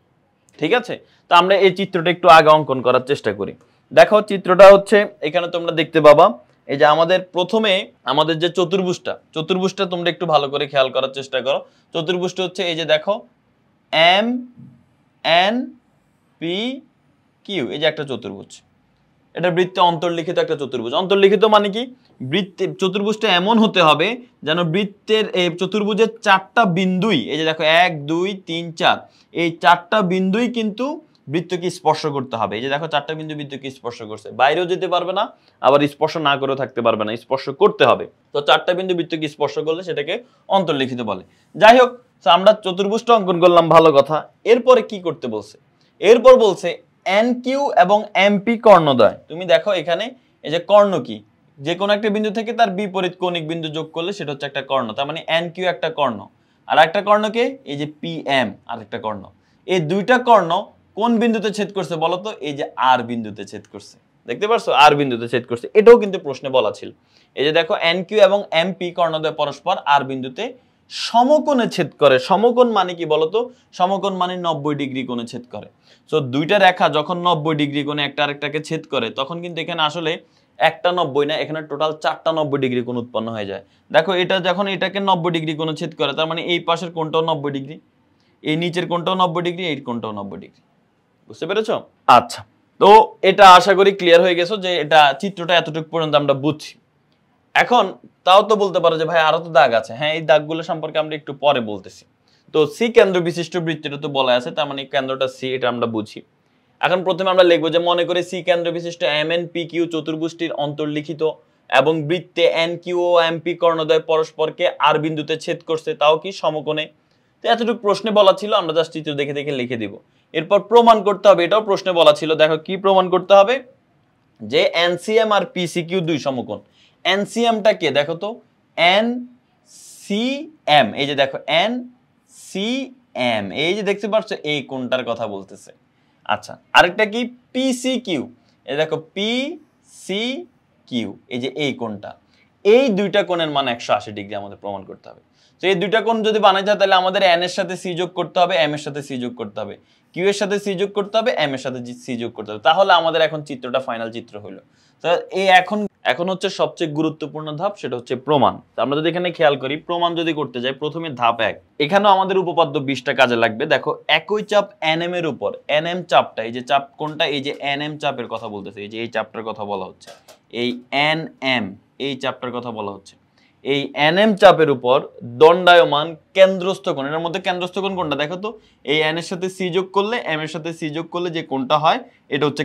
ঠিক আছে। তো আমরা এই চিত্রটা একটু আগে অঙ্কন করার চেষ্টা করি। দেখো চিত্রটা হচ্ছে এখানে তোমরা দেখতে পাবা, এই যে আমাদের প্রথমে আমাদের যে চতুর্ভুজটা তোমরা একটু ভালো করে খেয়াল করার চেষ্টা করো। চতুর্ভুজটা হচ্ছে এই যে দেখো এম এন পি কিউ, এই যে একটা চতুর্ভুজ, এটা বৃত্তে অন্তর্লিখিত একটা চতুর্ভুজ। অন্তর্লিখিত মানে কি, বৃত্তে চতুর্ভুজটা এমন হতে হবে যেন বৃত্তের এই চতুর্ভুজের 4টা বিন্দুই, এই যে দেখো 1 2 3 4, এই 4টা বিন্দুই কিন্তু বৃত্তকে স্পর্শ করতে হবে। এই যে দেখো 4টা বিন্দু বৃত্তকে স্পর্শ করছে, বাইরেও যেতে পারবে না, আবার স্পর্শ না করেও থাকতে পারবে না, স্পর্শ করতে হবে। তো 4টা বিন্দু বৃত্তকে স্পর্শ করলে সেটাকে অন্তর্লিখিত বলে। যাই হোক, আমরা চতুর্ভুজটা অঙ্কন করলাম, ভালো কথা। এরপরে কি করতে বলছে, এরপর বলছে এন কিউ এবং এমপি কর্ণদ্বয়। তুমি দেখো এখানে এই যে কর্ণ কি, যে কোনো একটা বিন্দু থেকে তার বিপরীত কৌণিক বিন্দু যোগ করলে সেটা হচ্ছে একটা কর্ণ। তার মানে এন কিউ একটা কর্ণ, আর একটা কর্ণকে এই যে পি এম আর একটা কর্ণ। এই দুইটা কর্ণ কোন বিন্দুতে ছেদ করছে বলতো, এই যে আর বিন্দুতে ছেদ করছে। দেখতে পারছো আর বিন্দুতে ছেদ করছে, এটাও কিন্তু প্রশ্নে বলা ছিল। এই যে দেখো এন কিউ এবং এমপি কর্ণদ্বয় পরস্পর আর বিন্দুতে সমকোণে ছেদ করে। সমকোণ মানে কি বলতো, সমকোণ মানে 90 ডিগ্রি কোণে ছেদ করে। সো দুইটা রেখা যখন 90 ডিগ্রি কোণে একটা আরেকটাকে ছেদ করে তখন কিন্তু এখানে আসলে একটা 90 না, এখানে টোটাল 4টা 90 ডিগ্রি কোণ উৎপন্ন হয়ে যায়। দেখো এটা যখন এটাকে 90 ডিগ্রি কোণে ছেদ করে, তার মানে এই পাশের কোণটাও 90 ডিগ্রি, এই নিচের কোণটাও 90 ডিগ্রি, এই কোণটাও 90 ডিগ্রি। বুঝতে পেরেছো? আচ্ছা, তো এটা আশা করি ক্লিয়ার হয়ে গেছো যে এটা চিত্রটা এতটুকু পর্যন্ত আমরা বুঝছি। এখন তাও তো বলতে পারো যে ভাই আরো তো দাগ আছে। হ্যাঁ, এই দাগগুলো সম্পর্কে আমরা একটু পরে বলতেছি। তো সি কেন্দ্র বিশিষ্ট বৃত্তটা তো বলা আছে, তার মানে কেন্দ্রটা সি, এটা আমরা বুঝি। এখন প্রথমে আমরা লিখবো যে মনে করে সি কেন্দ্র বিশিষ্ট এম এন পি কিউ চতুর্ভুজটির অন্তর্লিখিত এবং বৃত্তে এন কিউ ও এম পি কর্ণদ্বয় পরস্পরকে আর বিন্দুতে ছেদ করছে, তাও কি সমকোণে। তো এতটুকু প্রশ্নে বলা ছিল, আমরা জাস্ট চিত্র দেখে দেখে লিখে দিব। এরপর প্রমাণ করতে হবে, এটাও প্রশ্নে বলা ছিল। দেখো কি প্রমাণ করতে হবে, যে এনসিএম আর পিসিকিউ দুই সমকোণ। এনসিএমটা কে দেখো তো, এন সি এম, এই যে দেখো এন সি এম, এই যে দেখতে পাচ্ছ এই কোণটার কথা বলতেছে। আচ্ছা, আরেকটা কি পিসি কিউ, এই দেখো পি সি কিউ, এই যে এই কোণটা। এই দুইটা কোণের মান 180 ডিগ্রি আমাদের প্রমাণ করতে হবে। তো এই দুইটা কোণ যদি বানাইতে হয় তাহলে আমাদের এন এর সাথে সি যোগ করতে হবে, এম এর সাথে সি যোগ করতে হবে, কিউ এর সাথে সি যোগ করতে হবে, এম এর সাথে সি যোগ করতে হবে। তাহলে আমাদের এখন চিত্রটা ফাইনাল চিত্র হলো। তো এই এখন হচ্ছে সবচেয়ে গুরুত্বপূর্ণ ধাপ, সেটা হচ্ছে প্রমাণ। তো আমরা যদি এখানে খেয়াল করি, প্রমাণ যদি করতে যাই, প্রথমে ধাপ 1, এখানেও আমাদের উপপাদ্য 20টা কাজে লাগবে। দেখো একই চাপ এনএম এর উপর, এনএম চাপটা, এই যে চাপ কোনটা, এই যে এনএম চাপের কথা বলতেছে, এই যে এই চাপটার কথা বলা হচ্ছে, এই এনএম, এই চাপটার কথা বলা হচ্ছে। এই এনএম চাপের উপর দণ্ডায়মান কেন্দ্রস্থ কোণ, এর মধ্যে কেন্দ্রস্থ কোণ কোনটা দেখো তো, এই এন এর সাথে সি যোগ করলে, এম এর সাথে সি যোগ করলে যে কোণটা হয় এটা হচ্ছে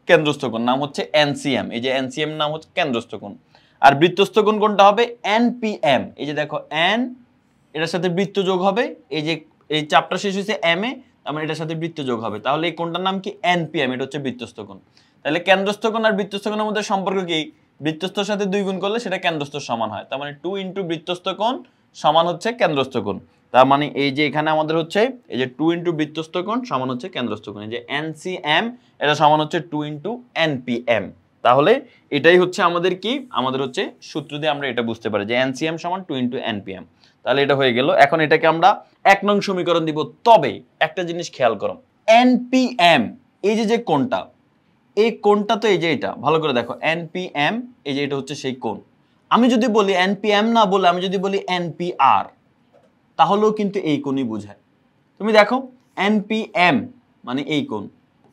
কেন্দ্রস্থ কোণ, নাম হচ্ছে এনসিএম। এই যে এনসিএম নাম হচ্ছে কেন্দ্রস্থ কোণ। আর বৃত্তস্থ কোণ কোনটা হবে, এনপিএম। এই যে দেখো এন, এটার সাথে বৃত্ত যোগ হবে, এই যে এই চাপটা শেষ হয়েছে এম এ, তার মানে এটার সাথে বৃত্ত যোগ হবে, তাহলে এই কোণটার নাম কি, এনপিএম। এটা হচ্ছে বৃত্তস্থ কোণ। তাহলে কেন্দ্রস্থ কোণ আর বৃত্তস্থ কোণের মধ্যে সম্পর্ক কি, বৃত্তস্থর সাথে 2 গুণ করলে সেটা কেন্দ্রস্থ সমান হয়। তার মানে 2 ইন্টু বৃত্তস্থ কোণ সমান হচ্ছে কেন্দ্রস্থ কোণ। তার মানে এই যে এখানে আমাদের হচ্ছে এই যে 2 ইন্টু বৃত্তস্থ কোণ সমান হচ্ছে কেন্দ্রস্থ কোণ। এই যে এনসিএম এটা সমান হচ্ছে 2 ইন্টু এনপিএম। তাহলে এটাই হচ্ছে আমাদের কি, আমাদের হচ্ছে সূত্র দিয়ে আমরা এটা বুঝতে পারি যে এনসিএম সমান 2 ইন্টু এনপিএম। তাহলে এটা হয়ে গেল। এখন এটাকে আমরা 1 নং সমীকরণ দিব। তবে একটা জিনিস খেয়াল করো, এনপিএম এই যে কোণটা, এই কোণটা তো এই যে এটা, ভালো করে দেখো এনপিএম, এই যে এটা হচ্ছে সেই কোণ। আমি যদি বলি এনপিএম না বলে আমি যদি বলি এনপিআর, তাহলেও কিন্তু এই কোণই বোঝায়। তুমি দেখো NPM মানে এই কোণ,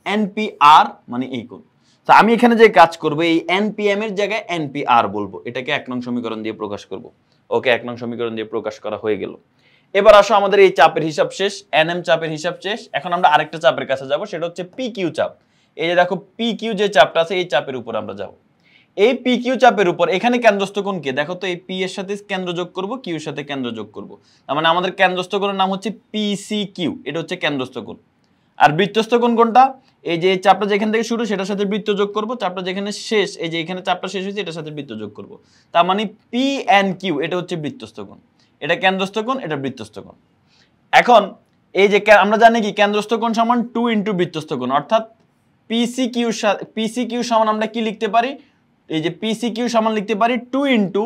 NPR মানে এই কোণ। তো আমি এখানে যে কাজ করব এই NPM এর জায়গায় NPR বলবো, এটাকে 1 নং সমীকরণ দিয়ে প্রকাশ করব। ওকে, 1 নং সমীকরণ দিয়ে প্রকাশ করা হয়ে গেল। এবার আসো আমাদের এই চাপের হিসাব শেষ, NM চাপের হিসাব শেষ। এখন আমরা আরেকটা চাপের কাছে যাব, সেটা হচ্ছে PQ চাপ। এই যে দেখো PQ যে চাপটা আছে এই চাপের উপর আমরা যাব। এই PQ চাপের উপর এখানে কেন্দ্রস্থ কোণ কে? দেখো তো এই P এর সাথে কেন্দ্র যোগ করব, Q এর সাথে কেন্দ্র যোগ করব। তার মানে আমাদের কেন্দ্রস্থ কোণের নাম হচ্ছে PCQ, এটা হচ্ছে কেন্দ্রস্থ কোণ। আর বৃত্তস্থ কোণ কোনটা? এই যে চাপটা যেখান থেকে শুরু সেটার সাথে বৃত্ত যোগ করব, চাপটা যেখানে শেষ এই যে এখানে চাপটা শেষ হয়েছে এটার সাথে বৃত্ত যোগ করব। তার মানে PNQ এটা হচ্ছে বৃত্তস্থ কোণ, এটা কেন্দ্রস্থ কোণ, এটা বৃত্তস্থ কোণ। এখন এই যে আমরা জানি কি কেন্দ্রস্থ কোণ সমান 2 ইনটু বৃত্তস্থ কোণ, অর্থাৎ PCQ সমান আমরা কি লিখতে পারি? এই যে PCQ সমান লিখতে পারি 2 ইনটু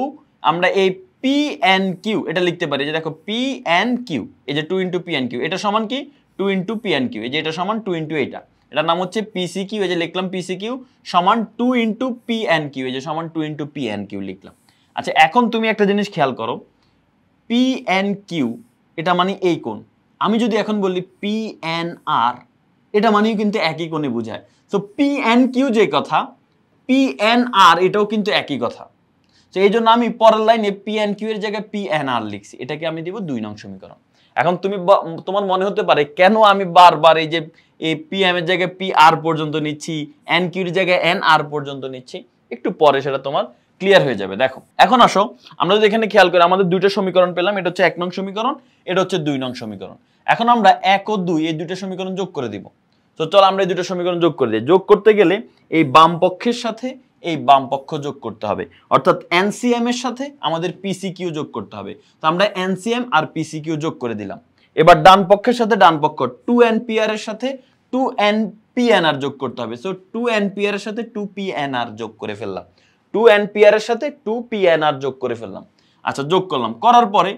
আমরা এই PNQ এটা লিখতে পারি, যে দেখো PNQ এই যে 2 ইনটু PNQ এটা সমান কি 2 ইনটু PNQ, এই যে এটা সমান 2 ইনটু এটার নাম হচ্ছে PCQ, এই যে লিখলাম PCQ সমান 2 ইনটু PNQ, এই যে সমান 2 ইনটু PNQ লিখলাম। আচ্ছা এখন তুমি একটা জিনিস খেয়াল করো, PNQ এটা মানে এই কোণ। আমি যদি এখন বলি PNR এটা মানেও কিন্তু একই কোণে বোঝায়। সো PNQ যে কথা, PNR এটাও কিন্তু একই কথা। তো এই জন্য আমি পরের লাইনে PNQ এর জায়গায় PNR লিখছি, এটাকে আমি দিব 2 নং সমীকরণ। এখন তোমার মনে হতে পারে কেন আমি বারবার এই যে এই PM এর জায়গায় PR পর্যন্ত নিচ্ছি, NQ এর জায়গায় NR পর্যন্ত নিচ্ছি, একটু পরে সেটা তোমার ক্লিয়ার হয়ে যাবে। দেখো এখন আসো আমরা যদি এখানে খেয়াল করি আমাদের দুইটা সমীকরণ পেলাম, এটা হচ্ছে 1 নং সমীকরণ, এটা হচ্ছে 2 নং সমীকরণ। এখন আমরা 1 ও 2 এই দুইটা সমীকরণ যোগ করে দিব। তো চল আমরা এই দুটো সমীকরণ যোগ করে দিই। যোগ করতে গেলে এই বাম পক্ষের সাথে এই বাম পক্ষ যোগ করতে হবে, অর্থাৎ NCM এর সাথে আমাদের PCQ যোগ করতে হবে। তো আমরা NCM আর PCQ যোগ করে দিলাম। এবার ডান পক্ষের সাথে ডান পক্ষ 2NPR এর সাথে 2NPNR যোগ করতে হবে। সো 2NPR এর সাথে 2PNR যোগ করে ফেললাম, 2NPR এর সাথে 2PNR যোগ করে ফেললাম। আচ্ছা যোগ করলাম, করার পরে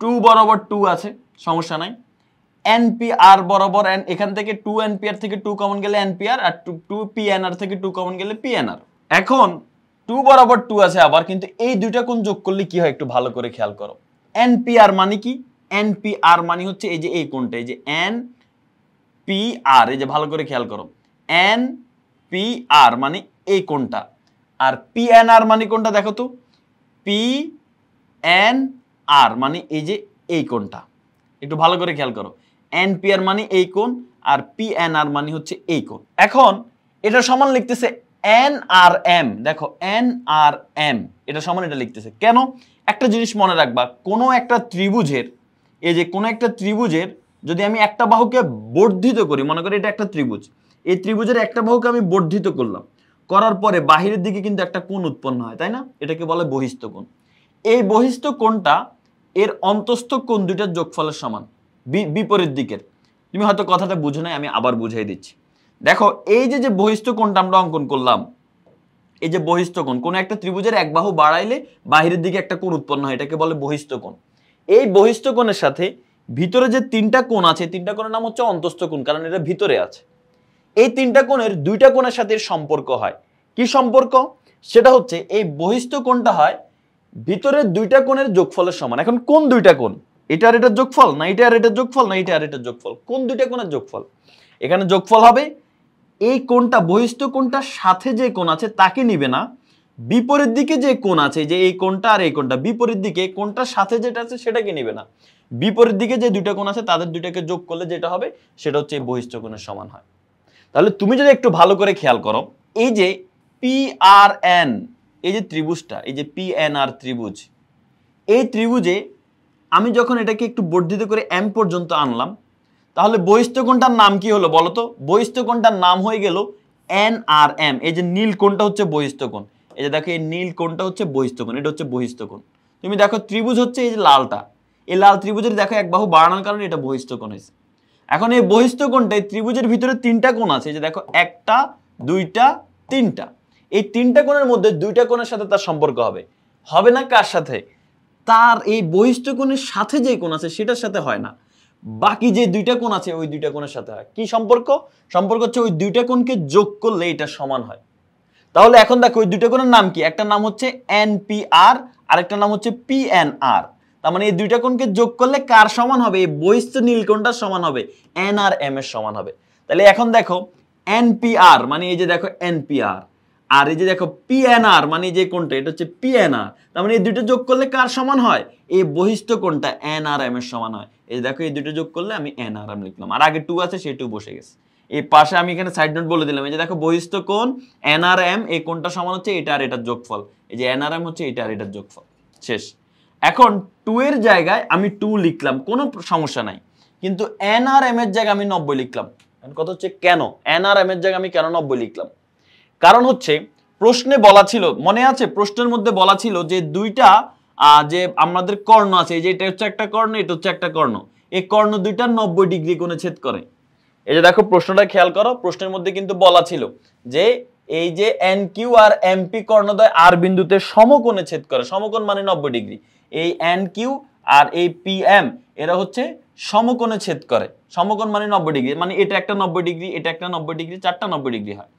2 বরাবর 2 আছে, সমস্যা নাই। NPR বরাবর এখান থেকে 2NPR থেকে 2 কমন গেলে NPR, আর 2PNR থেকে 2 কমন গেলে PNR। এখন 2 বরাবর 2 আছে আবার, কিন্তু এই দুইটা কোণ যোগ করলে কি হয় একটু ভালো করে খেয়াল করো। NPR মানে কি? NPR মানে হচ্ছে এই যে এই কোণটা, এই যে NPR, এই যে ভালো করে খেয়াল করো, NPR মানে এই কোণটা। আর PNR মানে কোনটা দেখো তো, PNR মানে এই যে এই কোণটা, একটু ভালো করে খেয়াল করো। NPR মানে এই কোণ আর PNR মানে হচ্ছে এই কোণ। এখন এটা সমান লিখতেছে NRM, দেখো NRM এটা সমান এটা লিখতেছে কেন? একটা জিনিস মনে রাখবা, কোনো একটা ত্রিভুজের, এই যে কোনো একটা ত্রিভুজের যদি আমি একটা বাহুকে বর্ধিত করি, মনে করি এটা একটা ত্রিভুজ, এই ত্রিভুজের একটা বাহুকে আমি বর্ধিত করলাম, করার পরে বাহিরের দিকে কিন্তু একটা কোণ উৎপন্ন হয়, তাই না? এটাকে বলে বহিস্থ কোণ। এই বহিস্থ কোণটা এর অন্তস্থ কোণ দুইটার যোগফলের সমান, বিপরীত দিকের। তুমি হয়তো কথাটা বুঝো নাই, আমি আবার বুঝাই দিচ্ছি। দেখো এই যে বহিস্থ কোণটা আমরা অঙ্কন করলাম, এই যে বহিস্থ কোণ, কোন একটা ত্রিভুজের এক বাহু বাড়াইলে বাহিরের দিকে একটা কোণ উৎপন্ন হয়, এটাকে বলে বহিস্থ কোণ। এই বহিস্থ কোণের সাথে ভিতরে যে তিনটা কোণ আছে, তিনটা কোণের নাম হচ্ছে অন্তস্থ কোণ, কারণ এটা ভিতরে আছে। এই তিনটা কোণের দুইটা কোণের সাথে সম্পর্ক হয়। কি সম্পর্ক? সেটা হচ্ছে এই বহিস্থ কোণটা হয় ভিতরের দুইটা কোণের যোগফলের সমান। এখন কোন দুইটা কোণ? এটা আর এটার যোগফল, না এটা আর এটার যোগফল, না এটা আর এটার যোগফল? কোন দুইটা কোণের যোগফল? এখানে যোগফল হবে এই কোণটা, বহিস্থ কোণটার সাথে যে কোণ আছে তাকে নিবে না, বিপরীত দিকে যে কোণ আছে, যে এই কোণটা আর এই কোণটা, বিপরীত দিকে কোণটার সাথে যেটা আছে সেটাকে নিবে না, বিপরীত দিকে যে দুইটা কোণ আছে তাদের দুইটাকে যোগ করলে যেটা হবে সেটা হচ্ছে এই বহিস্থ কোণের সমান হয়। তাহলে তুমি যদি একটু ভালো করে খেয়াল করো, এই যে PRN এই যে ত্রিভুজটা, এই যে PNR ত্রিভুজ, এই ত্রিভুজে আমি যখন এটাকে একটু বর্ধিত করে M পর্যন্ত আনলাম, তাহলে বহিস্থ কোণটার নাম কি হলো বলো তো? বহিস্থ কোণটার নাম হয়ে গেল NRM। এই যে নীল কোণটা হচ্ছে বহিস্থ কোণ, এই যে দেখো এই নীল কোণটা হচ্ছে বহিস্থ কোণ, এটা হচ্ছে বহিস্থ কোণ। তুমি দেখো ত্রিভুজ হচ্ছে এই যে লালটা, এই লাল ত্রিভুজের দেখো এক বাহু বাড়ানোর কারণে এটা বহিস্থ কোণ হয়েছে। এখন এই বহিস্থ কোণটাই ত্রিভুজের ভিতরে তিনটা কোণ আছে, যে দেখো একটা, দুইটা, তিনটা। এই তিনটা কোণের মধ্যে দুইটা কোণের সাথে তার সম্পর্ক হবে, হবে না কার সাথে? তার এই বহিস্থ কোণের সাথে যে কোণ আছে সেটার সাথে হয় না, বাকি যে দুইটা কোণ আছে ওই দুইটা কোণের সাথে হয়। কি সম্পর্ক? সম্পর্ক হচ্ছে ওই দুইটা কোণকে যোগ করলে এটা সমান হয়। তাহলে এখন দেখো ওই দুইটা কোণের নাম কি? একটা নাম হচ্ছে NPR আর একটা নাম হচ্ছে PNR। তার মানে এই দুইটা কোণকে যোগ করলে কার সমান হবে? এই বহিস্থ নীলকোণটার সমান হবে, এন আর এম এর সমান হবে। তাহলে এখন দেখো এনপিআর মানে এই যে দেখো এনপিআর, আর এই যে দেখো পিএনআর মানে যে কোণটা এটা হচ্ছে পিএনআর, তার মানে এই দুটো যোগ করলে কার সমান হয়? এই বহিস্থ কোণটা এনআরএম এর সমান হয়। এই দেখো এই দুটো যোগ করলে আমি এনআরএম লিখলাম, আর আগে 2 আছে সেই 2 বসে গেছে। এই পাশে আমি এখানে সাইড নোট বলে দিলাম, এই যে দেখো বহিস্থ কোণ এনআরএম, এই কোণটা সমান হচ্ছে এটা আর এটার যোগফল, এই যে এনআরএম হচ্ছে এটা আর এটার যোগফল, শেষ। এখন 2 এর জায়গায় আমি 2 লিখলাম, কোনো সমস্যা নাই, কিন্তু এনআরএম এর জায়গায় আমি 90 লিখলাম। কথা হচ্ছে কেন এনআরএম এর জায়গায় আমি কেন 90 লিখলাম? কারণ হচ্ছে প্রশ্নে বলা ছিল, মনে আছে প্রশ্নের মধ্যে বলা ছিল যে দুইটা যে আমাদের কর্ণ আছে, এই যে এটা হচ্ছে একটা কর্ণ, এটা হচ্ছে একটা কর্ণ, এই কর্ণ দুইটা 90 ডিগ্রি কোণে ছেদ করে। এই যে দেখো প্রশ্নটা খেয়াল করো, প্রশ্নের মধ্যে কিন্তু বলা ছিল যে এই যে এন কিউ আর এমপি কর্ণদ্বয় আর বিন্দুতে সমকোণে ছেদ করে, সমকোণ মানে 90 ডিগ্রি। এই এন কিউ আর এই পি এম এরা হচ্ছে সমকোণে ছেদ করে, সমকোণ মানে 90 ডিগ্রি, মানে এটা একটা 90 ডিগ্রি, এটা একটা 90 ডিগ্রি, চারটা 90 ডিগ্রি হয়।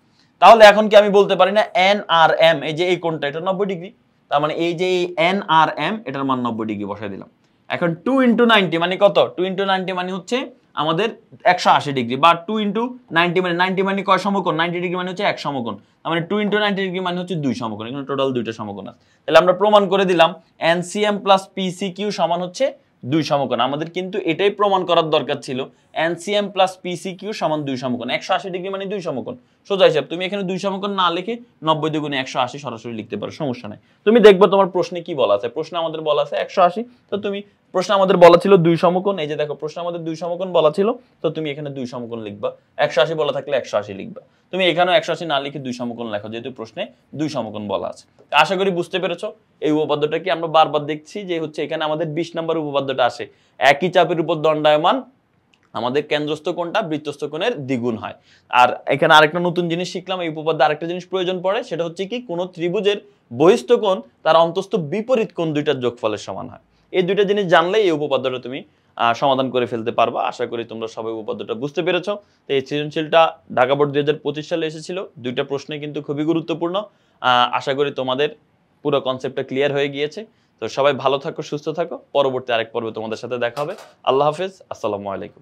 তাহলে এখন কি আমি বলতে পারি না এন আর এম, এই যে এই কোণটা এটা 90 ডিগ্রি, তার মানে এই যে এই এন আর এম এটার মান 90 ডিগ্রি বসাই দিলাম। এখন 2 × 90 মানে কত? 2 × 90 মানে হচ্ছে আমাদের 180 ডিগ্রি, বা 2 × 90 মানে 90 মানে কয় সমকোণ? 90 ডিগ্রি মানে হচ্ছে এক সমকোণ, তার মানে 2 × 90 ডিগ্রি মানে হচ্ছে 2 সমকোণ, এখানে টোটাল 2টা সমকোণ আছে। তাহলে আমরা প্রমাণ করে দিলাম এনসিএম প্লাস পিসিকিউ সমান হচ্ছে 2 সমকোণ। আমাদের কিন্তু এটাই প্রমাণ করার দরকার ছিল, এনসিএম প্লাস পিসিকিউ সমান 2 সমকোণ। 180 ডিগ্রি মানে 2 সমকোণ, সোজা হিসাব। তুমি এখানে 2 সমকোণ না লিখে 90 × 180 সরাসরি লিখতে পারো, সমস্যা নাই। তুমি দেখবে তোমার প্রশ্নে কি বলা আছে, প্রশ্নে আমাদের বলা আছে 180, তো তুমি প্রশ্ন আমাদের বলা ছিল 2 সমকোণ, এই যে দেখো প্রশ্ন আমাদের 2 সমকোণ বলা ছিল, তো তুমি এখানে 2 সমকোণ লিখবা। 180 বলা থাকলে 180 লিখবা, তুমি এখানেও 180 না লিখে 2 সমকোণ লেখো, যেহেতু প্রশ্নে 2 সমকোণ বলা আছে। আশা করি বুঝতে পেরেছো। এই উপপাদ্যটা কি আমরা বারবার দেখছি যে হচ্ছে এখানে আমাদের 20 নম্বর উপপাদ্যটা আসে, একই চাপের উপর দণ্ডায়মান আমাদের কেন্দ্রস্থ কোণটা বৃত্তস্থ কোণের দ্বিগুণ হয়। আর এখানে আরেকটা নতুন জিনিস শিখলাম, এই উপপাদ্যে আরেকটা জিনিস প্রয়োজন পড়ে, সেটা হচ্ছে কি কোন ত্রিভুজের বহিস্থ কোণ তার অন্তস্থ বিপরীত কোণ দুইটার যোগফলের সমান হয়। এই দুইটা জিনিস জানলেই এই উপপাদ্যটা তুমি সমাধান করে ফেলতে পারবা। আশা করি তোমরা সবাই উপপাদ্যটা বুঝতে পেরেছো। তো এই সৃজনশীলটা ঢাকা বোর্ড 2025 সালে এসেছিল, দুইটা প্রশ্নে কিন্তু খুবই গুরুত্বপূর্ণ। আশা করি তোমাদের পুরো কনসেপ্টটা ক্লিয়ার হয়ে গিয়েছে। তো সবাই ভালো থাকো, সুস্থ থাকো, পরবর্তী আরেক পর্বে তোমাদের সাথে দেখা হবে। আল্লাহ হাফেজ, আসসালামু আলাইকুম।